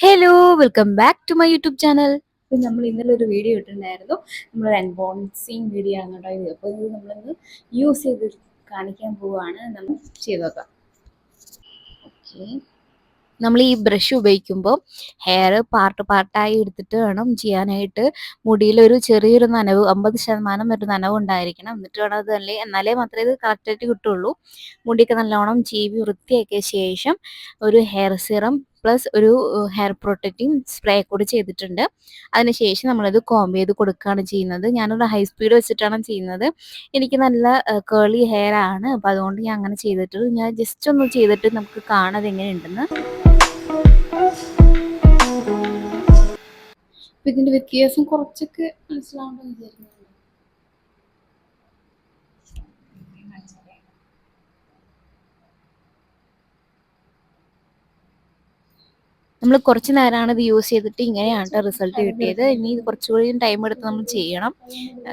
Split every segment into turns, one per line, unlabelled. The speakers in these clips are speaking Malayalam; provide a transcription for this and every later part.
Hello welcome back to my YouTube channel. നമ്മൾ ഇന്നലെ ഒരു വീഡിയോ ഇട്ടിട്ടുണ്ടായിരുന്നു. നമ്മളൊരു അൺബോക്സിങ് വീഡിയോ ആണ് കേട്ടോ ഇത്. അപ്പോൾ ഇത് നമ്മളിന്ന് യൂസ് ചെയ്ത് കാണിക്കാൻ പോവുകയാണ്. നമ്മൾ ചെയ്ത് നോക്കാം. ഓക്കെ, നമ്മൾ ഈ ബ്രഷ് ഉപയോഗിക്കുമ്പോൾ ഹെയർ പാർട്ട് പാർട്ടായി എടുത്തിട്ട് വേണം ചെയ്യാനായിട്ട്. മുടിയിലൊരു ചെറിയൊരു നനവ് 50% ഒരു നനവ് ഉണ്ടായിരിക്കണം. എന്നിട്ട് വേണം അത് എന്നാലേ മാത്രമേ ഇത് കറക്റ്റായിട്ട് കിട്ടുള്ളൂ. മുടിയൊക്കെ നല്ലോണം ചീവി വൃത്തിയാക്കിയ ശേഷം ഒരു ഹെയർ സിറം പ്ലസ് ഒരു ഹെയർ പ്രൊട്ടക്റ്റിംഗ് സ്പ്രേ കൂടി ചെയ്തിട്ടുണ്ട്. അതിനുശേഷം നമ്മളത് കോംബ് ചെയ്ത് കൊടുക്കുകയാണ് ചെയ്യുന്നത്. ഞാനൊരു ഹൈ സ്പീഡ് വെച്ചിട്ടാണ് ചെയ്യുന്നത്. എനിക്ക് നല്ല കേളി ഹെയർ ആണ്, അപ്പോൾ അതുകൊണ്ട് ഞാൻ അങ്ങനെ ചെയ്തിട്ടുള്ളൂ. ഞാൻ ജസ്റ്റ് ഒന്ന് ചെയ്തിട്ട് നമുക്ക് കാണാതെ എങ്ങനെയുണ്ടെന്ന്. ഇതിന്റെ വ്യത്യാസം കുറച്ചൊക്കെ മനസ്സിലാവുമെന്ന് വിചാരിക്കുന്നു. നമ്മൾ കുറച്ച് നേരമാണ് ഇത് യൂസ് ചെയ്തിട്ട് ഇങ്ങനെയാണ് റിസൾട്ട് കിട്ടിയത്. ഇനി കുറച്ചുകൂടി ടൈം എടുത്ത് നമ്മൾ ചെയ്യണം.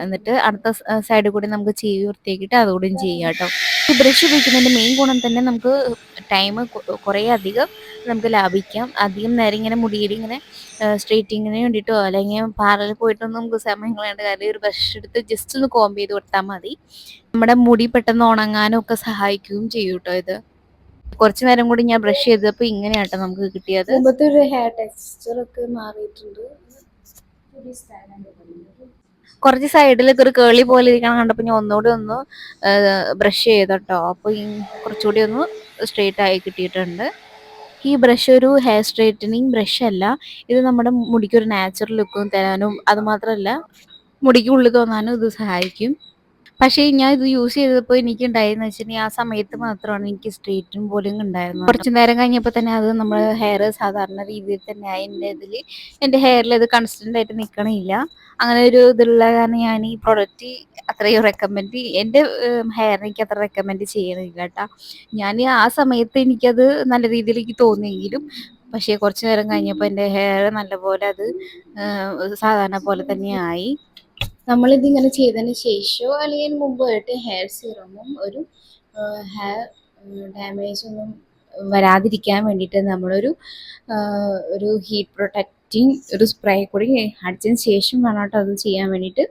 എന്നിട്ട് അടുത്ത സൈഡിൽ കൂടി നമുക്ക് ചീവി വൃത്തിയാക്കിയിട്ട് അതുകൂടിയും ചെയ്യാം കേട്ടോ. ഈ ബ്രഷ് ഉപയോഗിക്കുന്നതിൻ്റെ മെയിൻ ഗുണം തന്നെ നമുക്ക് ടൈം കുറേ അധികം നമുക്ക് ലാഭിക്കാം. അധികം നേരം ഇങ്ങനെ മുടിയിൽ ഇങ്ങനെ സ്ട്രെയിറ്റിങ്ങിന് വേണ്ടിയിട്ടോ അല്ലെങ്കിൽ പാർലറിൽ പോയിട്ടൊന്നും നമുക്ക് സമയം കളയേണ്ട കാര്യം. ഒരു ബ്രഷ് എടുത്ത് ജസ്റ്റ് ഒന്ന് കോംബ് ചെയ്ത് കൊടുത്താൽ മതി. നമ്മുടെ മുടി പെട്ടെന്ന് ഉണങ്ങാനും ഒക്കെ സഹായിക്കുകയും ചെയ്യും കേട്ടോ ഇത്. കുറച്ച് നേരം കൂടി ഞാൻ ബ്രഷ് ചെയ്തപ്പോൾ ഇങ്ങനെയാട്ടോ നമുക്ക് കിട്ടിയത്. മുമ്പത്തെ ഒരു ഹെയർ ടെക്സ്ചർ ഒക്കെ മാറിയിട്ടുണ്ട്. കുറച്ച് സൈഡിലൊക്കെ ഒരു കേളി പോലെ ഇരിക്കണം കണ്ടപ്പോൾ ഞാൻ ഒന്നുകൂടി ഒന്ന് ബ്രഷ് ചെയ്തട്ടോ. അപ്പോൾ കുറച്ചുകൂടി ഒന്ന് സ്ട്രെയിറ്റ് ആയി കിട്ടിയിട്ടുണ്ട്. ഈ ബ്രഷ് ഒരു ഹെയർ സ്ട്രെയിറ്റനിങ് ബ്രഷ് അല്ല. ഇത് നമ്മുടെ മുടിക്ക് ഒരു നാച്ചുറൽ ലുക്കും തരാനും അതുമാത്രമല്ല മുടിക്ക് ഉള്ളി തോന്നാനും ഇത് സഹായിക്കും. പക്ഷേ ഞാൻ ഇത് യൂസ് ചെയ്തപ്പോൾ എനിക്ക് ഉണ്ടായെന്ന് വെച്ചിട്ടുണ്ടെങ്കിൽ ആ സമയത്ത് മാത്രമാണ് എനിക്ക് സ്ട്രെയിറ്റും പോലും ഉണ്ടായിരുന്നത്. കുറച്ച് നേരം കഴിഞ്ഞപ്പോൾ തന്നെ അത് നമ്മുടെ ഹെയർ സാധാരണ രീതിയിൽ തന്നെ ആയി. എൻ്റെ ഹെയറിൽ ഇത് കൺസിസ്റ്റൻ്റ് ആയിട്ട് നിൽക്കണില്ല. അങ്ങനെ ഒരു ഇതുള്ള കാരണം ഞാൻ ഈ പ്രൊഡക്റ്റ് അത്രയും റെക്കമെൻഡ് എൻ്റെ ഹെയറിന് എനിക്ക് അത്ര റെക്കമെൻഡ് ചെയ്യണില്ല കേട്ടോ. ഞാൻ ആ സമയത്ത് എനിക്കത് നല്ല രീതിയിലേക്ക് തോന്നിയെങ്കിലും പക്ഷേ കുറച്ച് നേരം കഴിഞ്ഞപ്പോൾ എൻ്റെ ഹെയർ നല്ലപോലെ അത് സാധാരണ പോലെ തന്നെയായി. നമ്മളിതിങ്ങനെ ചെയ്തതിന് ശേഷമോ അല്ലെങ്കിൽ മുമ്പായിട്ട് ഹെയർ സിറമും ഒരു ഹെയർ ഡാമേജ് ഒന്നും വരാതിരിക്കാൻ വേണ്ടിയിട്ട് നമ്മളൊരു ഒരു ഹീറ്റ് പ്രൊട്ടക്റ്റിംഗ് ഒരു സ്പ്രേ കൂടി അടിച്ചതിന് ശേഷം വേണം കേട്ടോ അത് ചെയ്യാൻ വേണ്ടിയിട്ട്.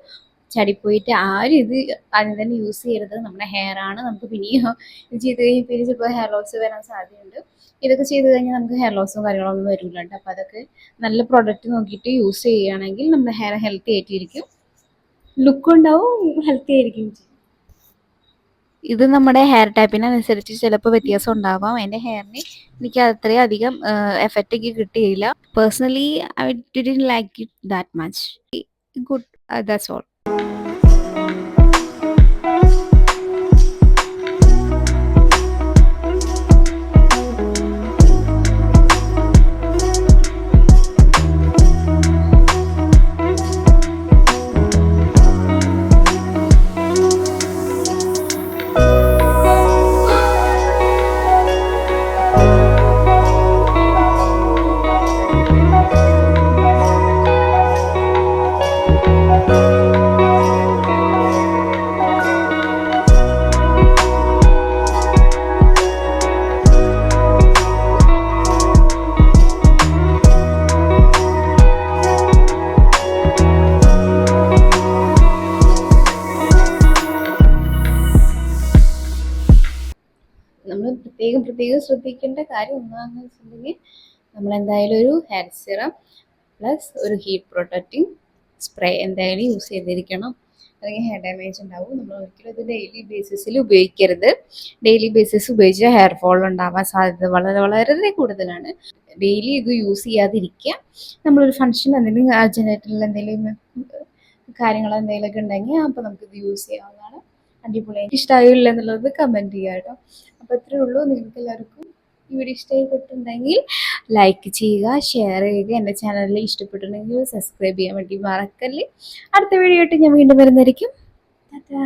ചടിപ്പോയിട്ട് ആരും ഇത് ആദ്യം തന്നെ യൂസ് ചെയ്യരുത്. നമ്മുടെ ഹെയർ ആണ്. നമുക്ക് പിന്നെയും ഇത് ചെയ്ത് കഴിഞ്ഞാൽ പിന്നെ ചിലപ്പോൾ ഹെയർ ലോസ് വരാൻ സാധ്യതയുണ്ട്. ഇതൊക്കെ ചെയ്ത് കഴിഞ്ഞാൽ നമുക്ക് ഹെയർ ലോസും കാര്യങ്ങളൊന്നും വരില്ല കേട്ടോ. അപ്പോൾ അതൊക്കെ നല്ല പ്രൊഡക്റ്റ് നോക്കിയിട്ട് യൂസ് ചെയ്യുകയാണെങ്കിൽ നമ്മുടെ ഹെയർ ഹെൽത്തി ആയിട്ടിരിക്കും, ലുക്ക് ഉണ്ടാവും, ഹെൽത്തി ആയിരിക്കും. ഇത് നമ്മുടെ ഹെയർ ടൈപ്പിനനുസരിച്ച് ചിലപ്പോൾ വ്യത്യാസം ഉണ്ടാവാം. എൻ്റെ ഹെയറിന് എനിക്ക് അത്രയും അധികം എഫക്റ്റ് ഒക്കെ കിട്ടിയില്ല. Personally I didn't like it that much. Good, that's all. നമ്മൾ പ്രത്യേകം ശ്രദ്ധിക്കേണ്ട കാര്യം എന്താണെന്ന് വെച്ചിട്ടുണ്ടെങ്കിൽ നമ്മൾ എന്തായാലും ഒരു ഹെയർ സിറം പ്ലസ് ഒരു ഹീറ്റ് പ്രൊട്ടക്റ്റിംഗ് സ്പ്രേ എന്തായാലും യൂസ് ചെയ്തിരിക്കണം. അല്ലെങ്കിൽ ഹെയർ ഡാമേജ് ഉണ്ടാവും. നമ്മൾ ഒരിക്കലും ഇത് ഡെയിലി ബേസിസിൽ ഉപയോഗിക്കരുത്. ഡെയിലി ബേസിസ് ഉപയോഗിച്ച് ഹെയർ ഫോൾ ഉണ്ടാവാൻ സാധ്യത വളരെ കൂടുതലാണ്. ഡെയിലി ഇത് യൂസ് ചെയ്യാതിരിക്കുക. നമ്മളൊരു ഫംഗ്ഷൻ എന്തെങ്കിലും ജനറേറ്ററിൽ എന്തെങ്കിലും കാര്യങ്ങൾ എന്തെങ്കിലുമൊക്കെ ഉണ്ടെങ്കിൽ അപ്പോൾ നമുക്കിത് യൂസ് ചെയ്യാവുന്നതാണ്. അടിപൊളിയായിട്ട് ഇഷ്ടമായില്ല എന്നുള്ളത് കമൻറ്റ് ചെയ്യുക കേട്ടോ. അപ്പോൾ ഇത്രയേ ഉള്ളൂ. നിങ്ങൾക്ക് എല്ലാവർക്കും ഈ വീഡിയോ ഇഷ്ടപ്പെട്ടിട്ടുണ്ടെങ്കിൽ ലൈക്ക് ചെയ്യുക, ഷെയർ ചെയ്യുക. എൻ്റെ ചാനലിൽ ഇഷ്ടപ്പെട്ടിട്ടുണ്ടെങ്കിൽ സബ്സ്ക്രൈബ് ചെയ്യാൻ വേണ്ടി മറക്കല്ലേ. അടുത്ത വീഡിയോ ആയിട്ട് ഞാൻ വീണ്ടും വരുന്നതായിരിക്കും. ടാറ്റാ.